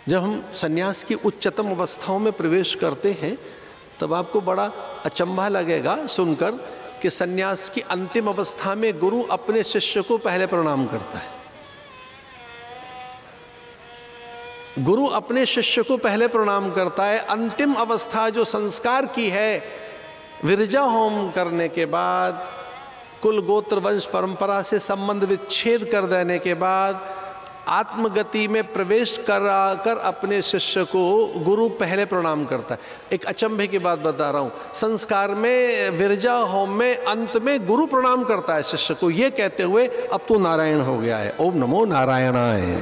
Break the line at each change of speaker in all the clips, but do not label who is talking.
जब हम सन्यास की उच्चतम अवस्थाओं में प्रवेश करते हैं तब आपको बड़ा अचंभा लगेगा सुनकर कि सन्यास की अंतिम अवस्था में गुरु अपने शिष्य को पहले प्रणाम करता है। गुरु अपने शिष्य को पहले प्रणाम करता है। अंतिम अवस्था जो संस्कार की है, विरजा होम करने के बाद, कुल गोत्र वंश परंपरा से संबंध विच्छेद कर देने के बाद, आत्मगति में प्रवेश कर अपने शिष्य को गुरु पहले प्रणाम करता है। एक अचंभे की बात बता रहा हूँ, संस्कार में, विरजा होम में अंत में गुरु प्रणाम करता है शिष्य को, ये कहते हुए अब तू नारायण हो गया है, ओम नमो नारायणाय।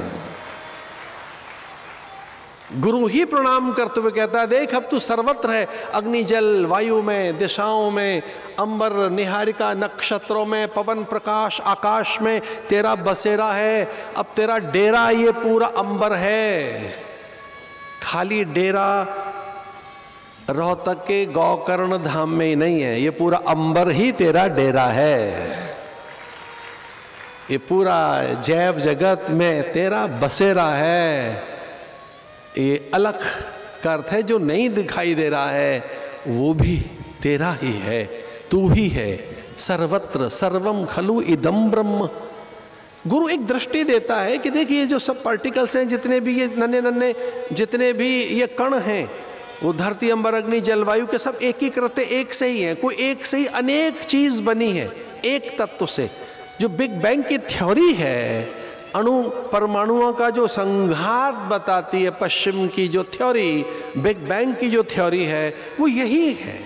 गुरु ही प्रणाम करते हुए कहता है देख अब तू सर्वत्र है, अग्नि जल वायु में, दिशाओं में, अंबर निहारिका नक्षत्रों में, पवन प्रकाश आकाश में तेरा बसेरा है। अब तेरा डेरा ये पूरा अंबर है, खाली डेरा रोहतक के गौकर्ण धाम में ही नहीं है, ये पूरा अंबर ही तेरा डेरा है। ये पूरा जैव जगत में तेरा बसेरा है। ये अलख का अर्थ है जो नहीं दिखाई दे रहा है वो भी तेरा ही है, तू ही है। सर्वत्र सर्वम खलु इदम ब्रह्म। गुरु एक दृष्टि देता है कि देखिए जो सब पार्टिकल्स हैं, जितने भी ये नन्हे नन्हे जितने भी ये कण हैं, वो धरती अंबर अग्नि जलवायु के सब एकीकृत एक से ही है। कोई एक से ही अनेक चीज बनी है एक तत्व से। जो बिग बैंग की थ्योरी है, अणु परमाणुओं का जो संघात बताती है पश्चिम की जो थ्योरी, बिग बैंग की जो थ्योरी है, वो यही है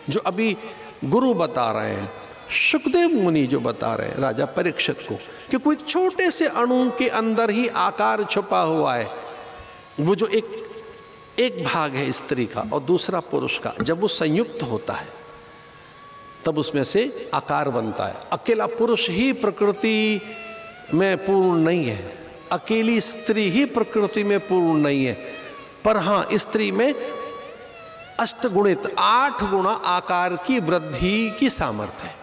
जो अभी गुरु बता रहे हैं, सुखदेव मुनि जो बता रहे हैं राजा परीक्षित को, कि कोई छोटे से अणु के अंदर ही आकार छुपा हुआ है। वो जो एक भाग है स्त्री का और दूसरा पुरुष का, जब वो संयुक्त होता है तब उसमें से आकार बनता है। अकेला पुरुष ही प्रकृति में पूर्ण नहीं है, अकेली स्त्री ही प्रकृति में पूर्ण नहीं है, पर हाँ स्त्री में अष्टगुणित 8 गुणा आकार की वृद्धि की सामर्थ्य है।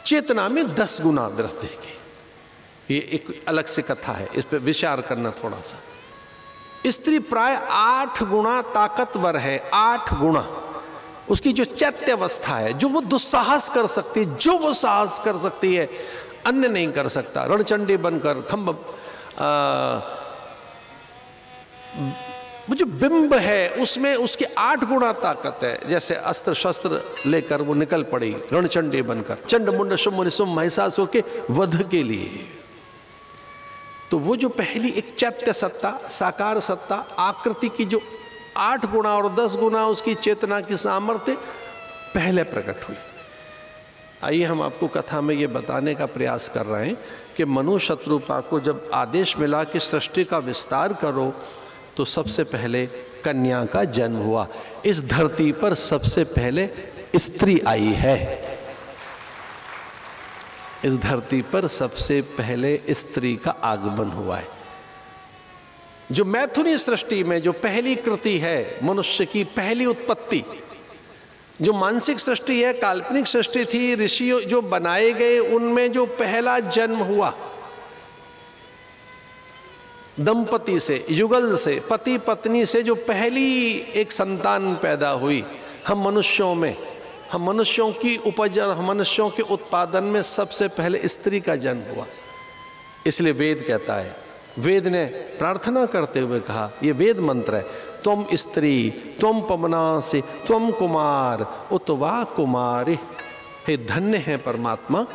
चेतना में 10 गुना वृद्धि की, ये एक अलग से कथा है, इस पर विचार करना थोड़ा सा। स्त्री प्राय 8 गुणा ताकतवर है, 8 गुणा। उसकी जो चैत्य अवस्था है, जो वो दुस्साहस कर सकती है, जो वो साहस कर सकती है अन्य नहीं कर सकता। रणचंडी बनकर खम्भ, वो जो बिंब है उसमें उसकी 8 गुणा ताकत है। जैसे अस्त्र शस्त्र लेकर वो निकल पड़ी रणचंडी बनकर, चंड मुंड शुंभ निशुंभ महिषासुर के वध के लिए। तो वो जो पहली एक चैत्य सत्ता, साकार सत्ता, आकृति की जो 8 गुणा और 10 गुना उसकी चेतना की सामर्थ्य पहले प्रकट हुई। आइए हम आपको कथा में ये बताने का प्रयास कर रहे हैं कि मनु शत्रुपा को जब आदेश मिला कि सृष्टि का विस्तार करो, तो सबसे पहले कन्या का जन्म हुआ। इस धरती पर सबसे पहले स्त्री आई है। इस धरती पर सबसे पहले स्त्री का आगमन हुआ है। जो मैथुनी सृष्टि में जो पहली कृति है, मनुष्य की पहली उत्पत्ति, जो मानसिक सृष्टि है, काल्पनिक सृष्टि थी, ऋषि जो बनाए गए, उनमें जो पहला जन्म हुआ दंपति से, युगल से, पति पत्नी से जो पहली एक संतान पैदा हुई, हम मनुष्यों की उपज और मनुष्यों के उत्पादन में सबसे पहले स्त्री का जन्म हुआ। इसलिए वेद कहता है, वेद ने प्रार्थना करते हुए कहा, ये वेद मंत्र है, त्वम स्त्री त्वम पवनासि त्वम कुमार उतवा कुमारी। हे धन्य है परमात्मा,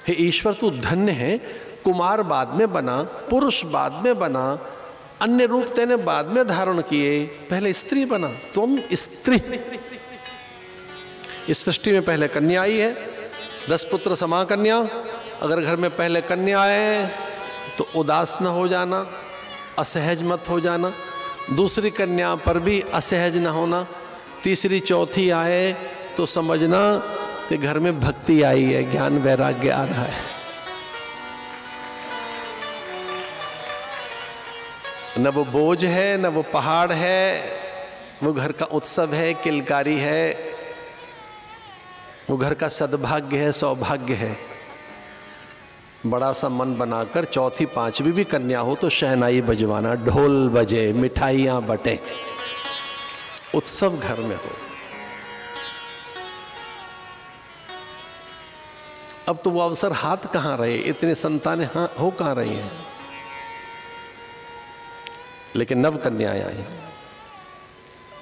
हे ईश्वर तू धन्य है। कुमार बाद में बना, पुरुष बाद में बना, अन्य रूप तेने बाद में धारण किए, पहले स्त्री बना, तुम स्त्री। इस सृष्टि में पहले कन्या आई है, 10 पुत्र समा कन्या। अगर घर में पहले कन्या है तो उदास न हो जाना, असहज मत हो जाना। दूसरी कन्या पर भी असहज न होना। तीसरी चौथी आए तो समझना कि घर में भक्ति आई है, ज्ञान वैराग्य आ रहा है। न वो बोझ है, न वो पहाड़ है, वो घर का उत्सव है, किलकारी है, वो घर का सद्भाग्य है, सौभाग्य है। बड़ा सा मन बनाकर चौथी पांचवी भी कन्या हो तो शहनाई बजवाना, ढोल बजे, मिठाइयाँ बटे, उत्सव घर में हो। अब तो वो अवसर हाथ कहाँ रहे, इतने संतानें हो कहाँ रही हैं। लेकिन नव कन्याएं आई,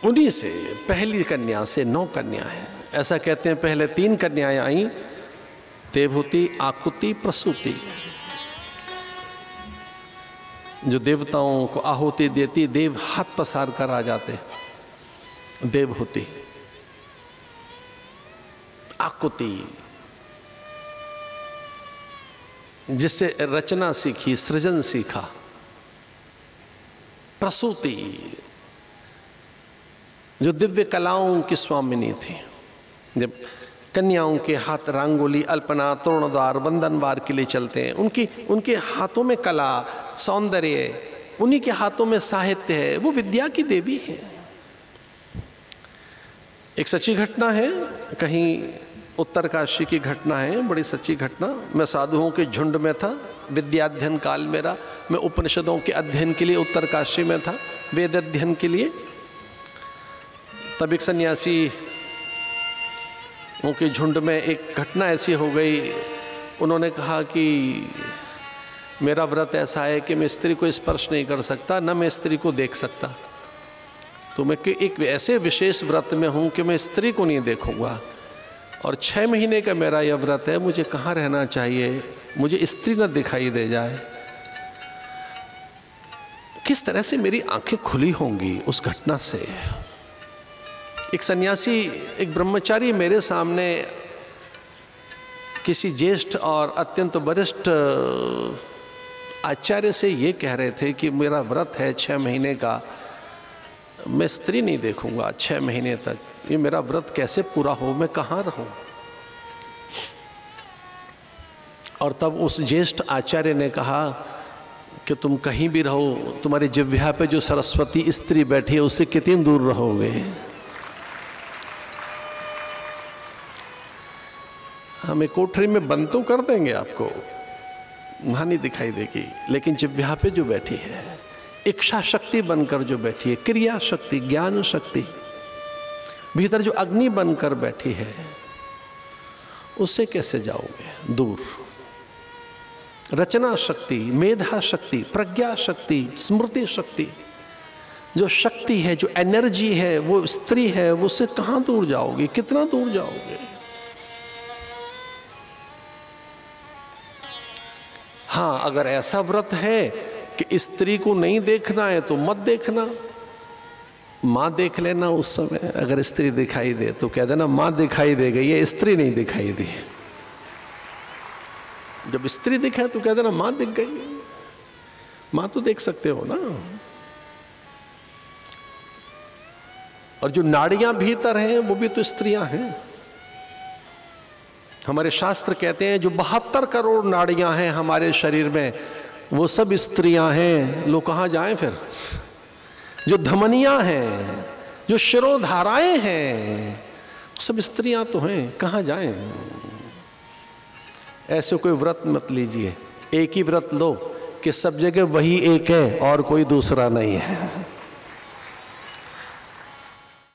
उन्हीं से पहली कन्या से 9 कन्याएं। ऐसा कहते हैं पहले 3 कन्याएं आई, देवहूति, आकुति, प्रसूति, जो देवताओं को आहुति देती, देव हाथ पसार कर आ जाते। देवहूति, आकुति जिससे रचना सीखी, सृजन सीखा। प्रसूति जो दिव्य कलाओं की स्वामिनी थी। जब कन्याओं के हाथ रंगोली, अल्पना, तोरणद्वार, बंधनवार के लिए चलते हैं, उनके हाथों में कला, सौंदर्य, उन्हीं के हाथों में साहित्य है, वो विद्या की देवी है। एक सच्ची घटना है, कहीं उत्तरकाशी की घटना है, बड़ी सच्ची घटना। मैं साधुओं के झुंड में था, विद्याध्ययन काल मेरा, मैं उपनिषदों के अध्ययन के लिए उत्तरकाशी में था, वेद अध्ययन के लिए। तब एक सन्यासी उनके झुंड में एक घटना ऐसी हो गई, उन्होंने कहा कि मेरा व्रत ऐसा है कि मैं स्त्री को स्पर्श नहीं कर सकता, न मैं स्त्री को देख सकता, तो मैं एक ऐसे विशेष व्रत में हूँ कि मैं स्त्री को नहीं देखूँगा, और 6 महीने का मेरा यह व्रत है, मुझे कहाँ रहना चाहिए, मुझे स्त्री न दिखाई दे जाए। किस तरह से मेरी आंखें खुली होंगी उस घटना से। एक सन्यासी, एक ब्रह्मचारी मेरे सामने किसी ज्येष्ठ और अत्यंत वरिष्ठ आचार्य से ये कह रहे थे कि मेरा व्रत है 6 महीने का, मैं स्त्री नहीं देखूंगा 6 महीने तक, ये मेरा व्रत कैसे पूरा हो, मैं कहाँ रहूं। और तब उस ज्येष्ठ आचार्य ने कहा कि तुम कहीं भी रहो, तुम्हारी जिह्वा पे जो सरस्वती स्त्री बैठी है उससे कितनी दूर रहोगे। हमें कोठरी में बंद तो कर देंगे आपको, वहाँ नहीं दिखाई देगी, लेकिन जिह्वा पे जो बैठी है, इच्छा शक्ति बनकर जो बैठी है, क्रिया शक्ति, ज्ञान शक्ति, भीतर जो अग्नि बनकर बैठी है, उससे कैसे जाओगे दूर। रचना शक्ति, मेधा शक्ति, प्रज्ञा शक्ति, स्मृति शक्ति, जो शक्ति है, जो एनर्जी है, वो स्त्री है, वो उससे कहाँ दूर जाओगे, कितना दूर जाओगे। हाँ, अगर ऐसा व्रत है कि स्त्री को नहीं देखना है तो मत देखना, माँ देख लेना उस समय। अगर स्त्री दिखाई दे तो कह देना माँ दिखाई दे गई, ये स्त्री नहीं दिखाई दी। जब स्त्री दिखाए तो कह देना माँ दिख गई, माँ तो देख सकते हो ना। और जो नाड़ियां भीतर हैं वो भी तो स्त्रियां हैं। हमारे शास्त्र कहते हैं जो 72 करोड़ नाड़ियां हैं हमारे शरीर में, वो सब स्त्रियां हैं। लोग कहाँ जाएं फिर। जो धमनियां हैं, जो शिरोधाराएं हैं, सब स्त्रियां तो हैं, कहाँ जाएं। ऐसे कोई व्रत मत लीजिए, एक ही व्रत लो कि सब जगह वही एक है और कोई दूसरा नहीं है।